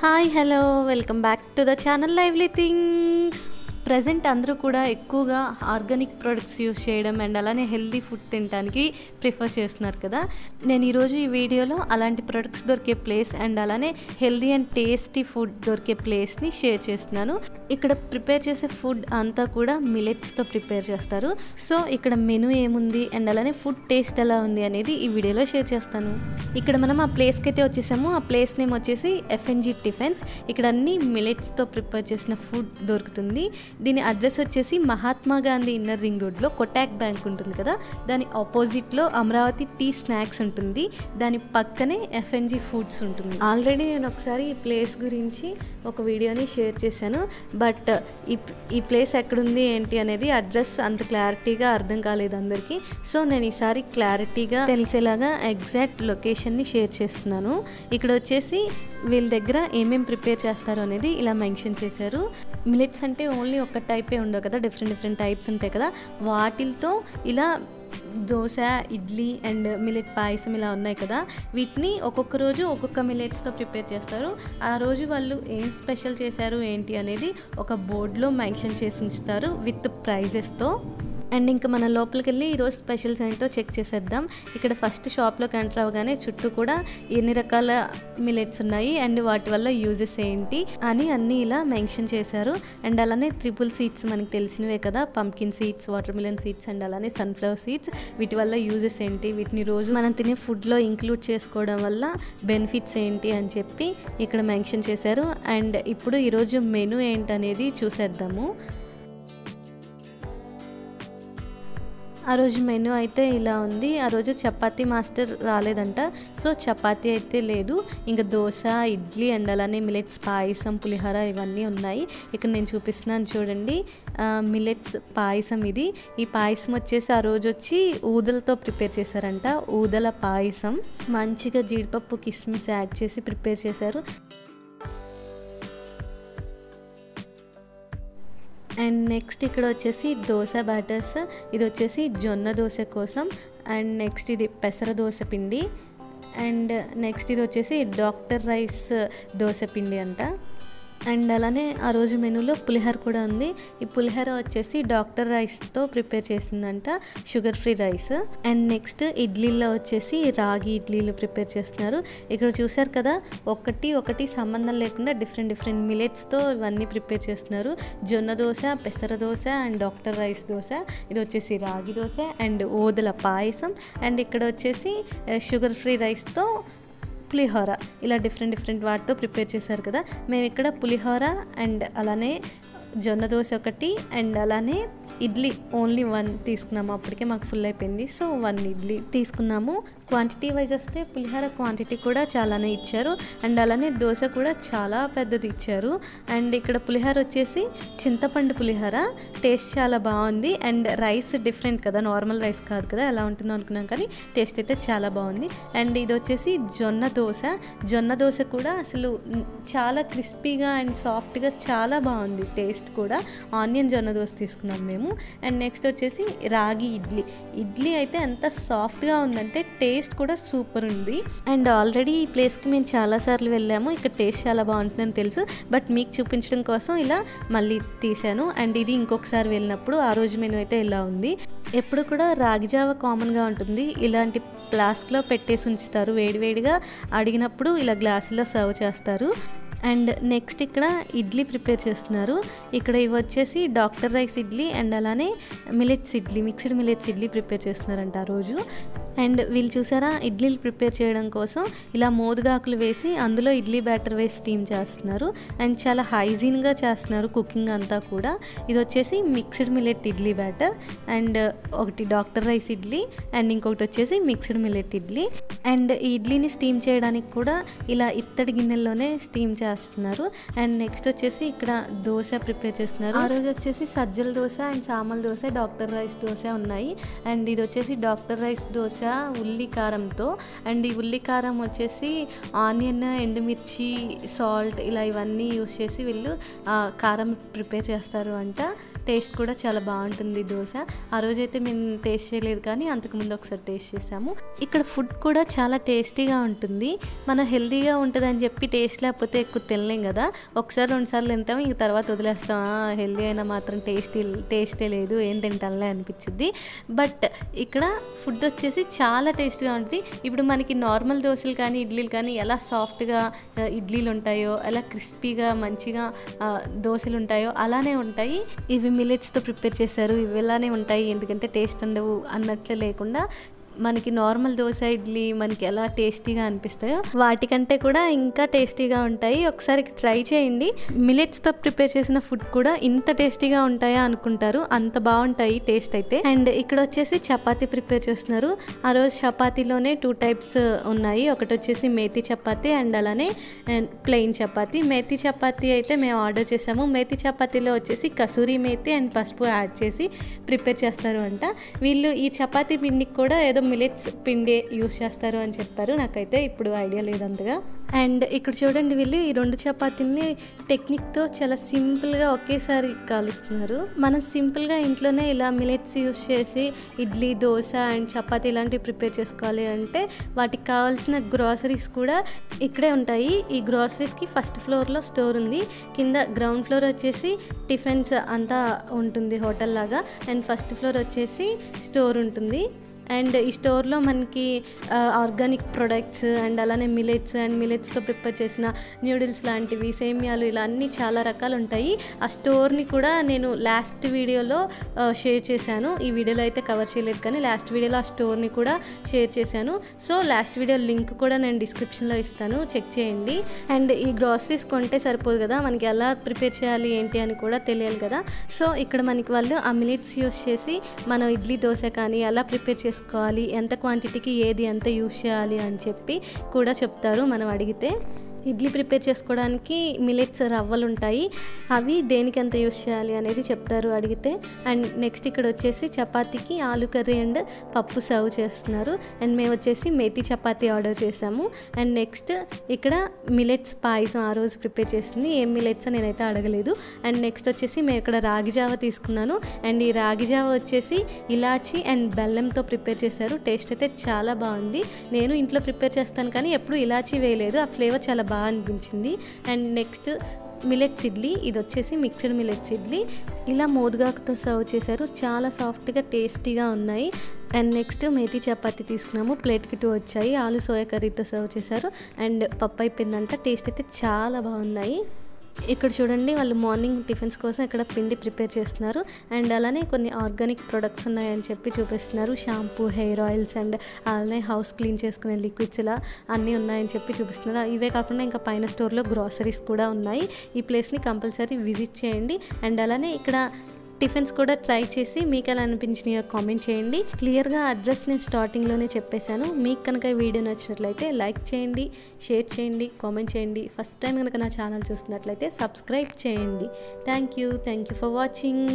Hi hello welcome back to the channel lively things. Present అందరూ కూడా ఎక్కువగా organic products use చేయడం and అలానే హెల్దీ ఫుడ్ తినడానికి ప్రిఫర్ చేస్తున్నారు కదా. నేను ఈరోజు ఈ వీడియోలో అలాంటి ప్రొడక్ట్స్ దొరికే ప్లేస్ అండ్ అలానే హెల్దీ అండ్ టేస్టీ ఫుడ్ దొరికే ప్లేస్ని షేర్ చేస్తున్నాను. ఇక్కడ ప్రిపేర్ చేసే ఫుడ్ అంతా కూడా మిలెట్స్తో ప్రిపేర్ చేస్తారు. సో ఇక్కడ మెనూ ఏముంది అండ్ అలానే ఫుడ్ టేస్ట్ ఎలా ఉంది అనేది ఈ వీడియోలో షేర్ చేస్తాను. ఇక్కడ మనం ఆ ప్లేస్కి అయితే వచ్చేసాము. ఆ ప్లేస్ నేమ్ వచ్చేసి FNG టిఫిన్స్. ఇక్కడ అన్ని మిలెట్స్తో ప్రిపేర్ చేసిన ఫుడ్ దొరుకుతుంది. దీని అడ్రస్ వచ్చేసి మహాత్మా గాంధీ ఇన్నర్ రింగ్ రోడ్లో కొటాక్ బ్యాంక్ ఉంటుంది కదా, దాని ఆపోజిట్లో అమరావతి టీ స్నాక్స్ ఉంటుంది. దాని పక్కనే FNG ఫుడ్స్ ఉంటుంది. ఆల్రెడీ నేను ఒకసారి ఈ ప్లేస్ గురించి ఒక వీడియోని షేర్ చేశాను. బట్ ఈ ప్లేస్ ఎక్కడుంది ఏంటి అనేది అడ్రస్ అంత క్లారిటీగా అర్థం కాలేదు అందరికీ. సో నేను ఈసారి క్లారిటీగా తెలిసేలాగా ఎగ్జాక్ట్ లొకేషన్ని షేర్ చేస్తున్నాను. ఇక్కడ వచ్చేసి వీళ్ళ దగ్గర ఏమేమి ప్రిపేర్ చేస్తారు అనేది ఇలా మెన్షన్ చేశారు. మిలెట్స్ అంటే ఓన్లీ ఒక టైపే ఉండవు కదా, డిఫరెంట్ టైప్స్ ఉంటాయి కదా. వాటితో ఇలా దోశ, ఇడ్లీ అండ్ మిలెట్ పాయసం ఇలా ఉన్నాయి కదా, వీటిని ఒక్కొక్క రోజు ఒక్కొక్క మిలెట్స్తో ప్రిపేర్ చేస్తారు. ఆ రోజు వాళ్ళు ఏం స్పెషల్ చేశారు ఏంటి అనేది ఒక బోర్డులో మెన్షన్ చేసి ఉంచుతారు విత్ ప్రైజెస్తో. అండ్ ఇంకా మన లోపలికి వెళ్ళి ఈరోజు స్పెషల్స్ ఏంటో చెక్ చేసేద్దాం. ఇక్కడ ఫస్ట్ షాప్లోకి ఎంటర్ అవ్వగానే చుట్టూ కూడా ఎన్ని రకాల మిలెట్స్ ఉన్నాయి అండ్ వాటి వల్ల యూజెస్ ఏంటి అని అన్నీ ఇలా మెన్షన్ చేశారు. అండ్ అలానే ట్రిపుల్ సీడ్స్ మనకి తెలిసినవే కదా, pumpkin seeds, water melon seeds and అలానే సన్ఫ్లవర్ సీడ్స్, వీటి వల్ల యూజెస్ ఏంటి, వీటిని రోజు మనం తినే ఫుడ్లో ఇంక్లూడ్ చేసుకోవడం వల్ల బెనిఫిట్స్ ఏంటి అని చెప్పి ఇక్కడ మెన్షన్ చేశారు. అండ్ ఇప్పుడు ఈరోజు మెనూ ఏంటనేది చూసేద్దాము. ఆ రోజు మెనూ అయితే ఇలా ఉంది. ఆ రోజు చపాతీ మాస్టర్ రాలేదంట, సో చపాతీ అయితే లేదు. ఇంకా దోశ, ఇడ్లీ అండ్ అలానే మిలెట్స్ పాయసం, పులిహోర ఇవన్నీ ఉన్నాయి. ఇక్కడ నేను చూపిస్తున్నాను చూడండి, మిలెట్స్ పాయసం ఇది. ఈ పాయసం వచ్చేసి ఆ రోజు వచ్చి ఊదలతో ప్రిపేర్ చేశారంట. ఊదల పాయసం మంచిగా జీడిపప్పు, కిస్మిస్ యాడ్ చేసి ప్రిపేర్ చేశారు. అండ్ నెక్స్ట్ ఇక్కడ వచ్చేసి దోశ బ్యాటర్స్. ఇది వచ్చేసి జొన్న దోశ కోసం. అండ్ నెక్స్ట్ ఇది పెసర దోశ పిండి. అండ్ నెక్స్ట్ ఇది వచ్చేసి డాక్టర్ రైస్ దోశ పిండి అంట. అండ్ అలానే ఆ రోజు మెనూలో పులిహోర కూడా ఉంది. ఈ పులిహోర వచ్చేసి డాక్టర్ రైస్తో ప్రిపేర్ చేసిందంట, sugar free rice. And next ఇడ్లీలో వచ్చేసి రాగి ఇడ్లీలు ప్రిపేర్ చేస్తున్నారు. ఇక్కడ చూసారు కదా, ఒకటి సంబంధం లేకుండా డిఫరెంట్ మిలెట్స్తో ఇవన్నీ ప్రిపేర్ చేస్తున్నారు. జొన్న దోశ, పెసర dosa and doctor rice dosa. ఇది వచ్చేసి రాగి dosa and Odela payasam. And ఇక్కడ వచ్చేసి షుగర్ ఫ్రీ రైస్తో పులిహోర. ఇలా డిఫరెంట్ వాటితో ప్రిపేర్ చేశారు కదా. మేము ఇక్కడ పులిహోర అండ్ అలానే జొన్న దోశ ఒకటి అండ్ అలానే ఇడ్లీ ఓన్లీ 1 తీసుకున్నాము. అప్పటికే మాకు ఫుల్ అయిపోయింది, సో 1 ఇడ్లీ తీసుకున్నాము. క్వాంటిటీ వైజ్ వస్తే పులిహోర క్వాంటిటీ కూడా చాలానే ఇచ్చారు అండ్ అలానే దోశ కూడా చాలా పెద్దది ఇచ్చారు. అండ్ ఇక్కడ పులిహోర వచ్చేసి చింతపండు పులిహోర, టేస్ట్ చాలా బాగుంది. అండ్ రైస్ డిఫరెంట్ కదా, నార్మల్ రైస్ కాదు కదా, ఎలా ఉంటుందో అనుకున్నాం కానీ టేస్ట్ అయితే చాలా బాగుంది. అండ్ ఇది వచ్చేసి జొన్న దోశ. జొన్న దోశ కూడా అసలు చాలా క్రిస్పీగా అండ్ సాఫ్ట్గా చాలా బాగుంది. టేస్ట్ కూడా ఆనియన్ జొన్న దోశ తీసుకున్నాం మేము. అండ్ నెక్స్ట్ వచ్చేసి రాగి ఇడ్లీ అయితే ఎంత సాఫ్ట్గా ఉందంటే టేస్ట్ కూడా సూపర్ ఉంది. అండ్ ఆల్రెడీ ఈ ప్లేస్కి మేము చాలాసార్లు వెళ్ళాము, ఇక్కడ టేస్ట్ చాలా బాగుంటుందని తెలుసు. బట్ మీకు చూపించడం కోసం ఇలా మళ్ళీ తీసాను. అండ్ ఇది ఇంకొకసారి వెళ్ళినప్పుడు ఆ రోజు మెనూ అయితే ఇలా ఉంది. ఎప్పుడు కూడా రాగి జావ కామన్గా ఉంటుంది. ఇలాంటి ఫ్లాస్క్లో పెట్టేసి ఉంచుతారు, వేడివేడిగా అడిగినప్పుడు ఇలా గ్లాసులో సర్వ్ చేస్తారు. అండ్ నెక్స్ట్ ఇక్కడ ఇడ్లీ ప్రిపేర్ చేస్తున్నారు. ఇక్కడ ఇవి వచ్చేసి డాక్టర్ రైస్ ఇడ్లీ అండ్ అలానే millets idli, mixed millets idli prepare చేస్తున్నారంట ఆ రోజు. అండ్ వీళ్ళు చూసారా, ఇడ్లీలు ప్రిపేర్ చేయడం కోసం ఇలా మోదుగాకులు వేసి అందులో ఇడ్లీ బ్యాటర్ వేసి స్టీమ్ చేస్తున్నారు. అండ్ చాలా హైజీన్గా చేస్తున్నారు కుకింగ్ అంతా కూడా. ఇది వచ్చేసి mixed millet idli batter and ఒకటి డాక్టర్ రైస్ ఇడ్లీ అండ్ ఇంకొకటి వచ్చేసి మిక్స్డ్ మిలెట్ ఇడ్లీ. అండ్ ఈ ఇడ్లీని స్టీమ్ చేయడానికి కూడా ఇలా ఇత్తడి గిన్నెల్లోనే స్టీమ్ చేస్తున్నారు. అండ్ నెక్స్ట్ వచ్చేసి ఇక్కడ దోశ ప్రిపేర్ చేస్తున్నారు. ఆ రోజు వచ్చేసి Sajjala dosa and Samala dosa, doctor rice dosa ఉన్నాయి. అండ్ ఇది వచ్చేసి డాక్టర్ రైస్ దోశ ఇంకా ఉల్లి కారంతో. అండ్ ఈ ఉల్లి కారం వచ్చేసి ఆనియన్, ఎండుమిర్చి, సాల్ట్ ఇలా ఇవన్నీ యూస్ చేసి వీళ్ళు కారం ప్రిపేర్ చేస్తారు అంట. టేస్ట్ కూడా చాలా బాగుంటుంది దోశ. ఆ రోజైతే మేము టేస్ట్ చేయలేదు, కానీ అంతకుముందు ఒకసారి టేస్ట్ చేసాము. ఇక్కడ ఫుడ్ కూడా చాలా టేస్టీగా ఉంటుంది. మనం హెల్తీగా ఉంటుందని చెప్పి టేస్ట్ లేకపోతే ఎక్కువ తినలేం కదా. ఒకసారి 2 సార్లు తింటాం, ఇంక తర్వాత వదిలేస్తాం. హెల్తీ అయినా మాత్రం టేస్టే లేదు, ఏం తింటానులే అనిపించింది. బట్ ఇక్కడ ఫుడ్ వచ్చేసి చాలా టేస్ట్గా ఉంటుంది. ఇప్పుడు మనకి నార్మల్ దోశలు కానీ ఇడ్లీలు కానీ ఎలా సాఫ్ట్గా ఇడ్లీలు ఉంటాయో, ఎలా క్రిస్పీగా మంచిగా దోశలు ఉంటాయో అలానే ఉంటాయి. ఇవి మిల్లెట్స్తో ప్రిపేర్ చేశారు, ఇవి ఇలానే ఉంటాయి, ఎందుకంటే టేస్ట్ ఉండవు అన్నట్లే లేకుండా మనకి నార్మల్ దోశ, ఇడ్లీ మనకి ఎలా టేస్టీగా అనిపిస్తాయో వాటికంటే కూడా ఇంకా టేస్టీగా ఉంటాయి. ఒకసారి ట్రై చేయండి. మిల్లెట్స్తో ప్రిపేర్ చేసిన ఫుడ్ కూడా ఇంత టేస్టీగా ఉంటాయా అనుకుంటారు, అంత బాగుంటాయి టేస్ట్ అయితే. అండ్ ఇక్కడ వచ్చేసి చపాతీ ప్రిపేర్ చేస్తున్నారు. ఆ రోజు చపాతీలోనే 2 టైప్స్ ఉన్నాయి. ఒకటి వచ్చేసి మేతి చపాతీ అండ్ అలానే ప్లెయిన్ చపాతీ. మేతి చపాతీ అయితే మేము ఆర్డర్ చేసాము. మేతి చపాతీలో వచ్చేసి కసూరి మేతి అండ్ పసుపు యాడ్ చేసి ప్రిపేర్ చేస్తారు అంట. వీళ్ళు ఈ చపాతీ పిండికి కూడా ఏదో మిల్లెట్స్ పిండి యూస్ చేస్తారు అని చెప్పారు. నాకైతే ఇప్పుడు ఐడియా లేదు అంతగా. అండ్ ఇక్కడ చూడండి, వీళ్ళు ఈ 2 చపాతీని టెక్నిక్తో చాలా సింపుల్గా ఒకేసారి కాలుస్తున్నారు. మనం సింపుల్గా ఇంట్లోనే ఇలా మిల్లెట్స్ యూస్ చేసి ఇడ్లీ, దోశ అండ్ చపాతీ ఇలాంటివి ప్రిపేర్ చేసుకోవాలి అంటే వాటికి కావాల్సిన గ్రాసరీస్ కూడా ఇక్కడే ఉంటాయి. ఈ గ్రాసరీస్కి ఫస్ట్ ఫ్లోర్లో స్టోర్ ఉంది, కింద గ్రౌండ్ ఫ్లోర్ వచ్చేసి టిఫిన్స్ అంతా ఉంటుంది హోటల్ లాగా, అండ్ ఫస్ట్ ఫ్లోర్ వచ్చేసి స్టోర్ ఉంటుంది. అండ్ ఈ స్టోర్లో మనకి ఆర్గానిక్ ప్రొడక్ట్స్ అండ్ అలానే మిల్లెట్స్తో ప్రిపేర్ చేసిన న్యూడిల్స్ లాంటివి, సేమియాలు ఇలా అన్నీ చాలా రకాలు ఉంటాయి. ఆ స్టోర్ని కూడా నేను లాస్ట్ వీడియోలో షేర్ చేశాను. ఈ వీడియోలో అయితే కవర్ చేయలేదు, కానీ లాస్ట్ వీడియోలో ఆ స్టోర్ని కూడా షేర్ చేశాను. సో లాస్ట్ వీడియో లింక్ కూడా నేను డిస్క్రిప్షన్లో ఇస్తాను, చెక్ చేయండి. అండ్ ఈ గ్రాసరీస్ కొంటే సరిపోదు కదా, మనకి ఎలా ప్రిపేర్ చేయాలి ఏంటి అని కూడా తెలియాలి కదా. సో ఇక్కడ మనకి వాళ్ళు ఆ మిల్లెట్స్ యూస్ చేసి మనం ఇడ్లీ, దోశ కానీ ఎలా ప్రిపేర్ చేసుకోవాలి, ఎంత క్వాంటిటీకి ఏది ఎంత యూస్ చేయాలి అని చెప్పి కూడా చెప్తారు మనం అడిగితే. ఇడ్లీ ప్రిపేర్ చేసుకోవడానికి మిల్లెట్స్ రవ్వలు ఉంటాయి, అవి దేనికి ఎంత యూస్ చేయాలి అనేది చెప్తారు అడిగితే. అండ్ నెక్స్ట్ ఇక్కడ వచ్చేసి చపాతీకి ఆలు కర్రీ అండ్ పప్పు సర్వ్ చేస్తున్నారు. అండ్ మేము వచ్చేసి మేతి చపాతీ ఆర్డర్ చేసాము. అండ్ నెక్స్ట్ ఇక్కడ మిల్లెట్స్ పాయసం ఆ రోజు ప్రిపేర్ చేసింది, ఏం మిల్లెట్స్ నేనైతే అడగలేదు. అండ్ నెక్స్ట్ వచ్చేసి మేము ఇక్కడ రాగి జావ తీసుకున్నాను. అండ్ ఈ రాగి జావ వచ్చేసి ఇలాచి అండ్ బెల్లంతో ప్రిపేర్ చేశారు. టేస్ట్ అయితే చాలా బాగుంది. నేను ఇంట్లో ప్రిపేర్ చేస్తాను కానీ ఎప్పుడు ఇలాచి వేయలేదు, ఆ ఫ్లేవర్ చాలా బాగా అనిపించింది. అండ్ నెక్స్ట్ మిల్లెట్స్ ఇడ్లీ, ఇది వచ్చేసి మిక్స్డ్ మిల్లెట్స్ ఇడ్లీ, ఇలా మోదుగాకుతో సర్వ్ చేశారు. చాలా సాఫ్ట్గా టేస్టీగా ఉన్నాయి. అండ్ నెక్స్ట్ మేతి చపాతీ తీసుకున్నాము, ప్లేట్కి 2 వచ్చాయి. ఆలు సోయా కర్రీతో సర్వ్ చేశారు. అండ్ పప్పు అయిపోయిందంట. టేస్ట్ అయితే చాలా బాగున్నాయి. ఇక్కడ చూడండి, వాళ్ళు మార్నింగ్ టిఫిన్స్ కోసం ఇక్కడ పిండి ప్రిపేర్ చేస్తున్నారు. అండ్ అలానే కొన్ని ఆర్గానిక్ ప్రొడక్ట్స్ ఉన్నాయని చెప్పి చూపిస్తున్నారు. షాంపూ, హెయిర్ ఆయిల్స్ అండ్ అలానే హౌస్ క్లీన్ చేసుకునే లిక్విడ్స్ ఇలా అన్నీ ఉన్నాయని చెప్పి చూపిస్తున్నారు. ఇవే కాకుండా ఇంకా పైన స్టోర్లో గ్రాసరీస్ కూడా ఉన్నాయి. ఈ ప్లేస్ని కంపల్సరీ విజిట్ చేయండి. అండ్ అలానే ఇక్కడ టిఫిన్స్ కూడా ట్రై చేసి మీకు ఎలా అనిపించినాయో కామెంట్ చేయండి. క్లియర్గా అడ్రస్ నేను స్టార్టింగ్లోనే చెప్పేశాను. మీకు కనుక ఈ వీడియో నచ్చినట్లయితే లైక్ చేయండి, షేర్ చేయండి, కామెంట్ చేయండి. ఫస్ట్ టైం కనుక నా ఛానల్ చూస్తున్నట్లయితే సబ్స్క్రైబ్ చేయండి. Thank you for watching.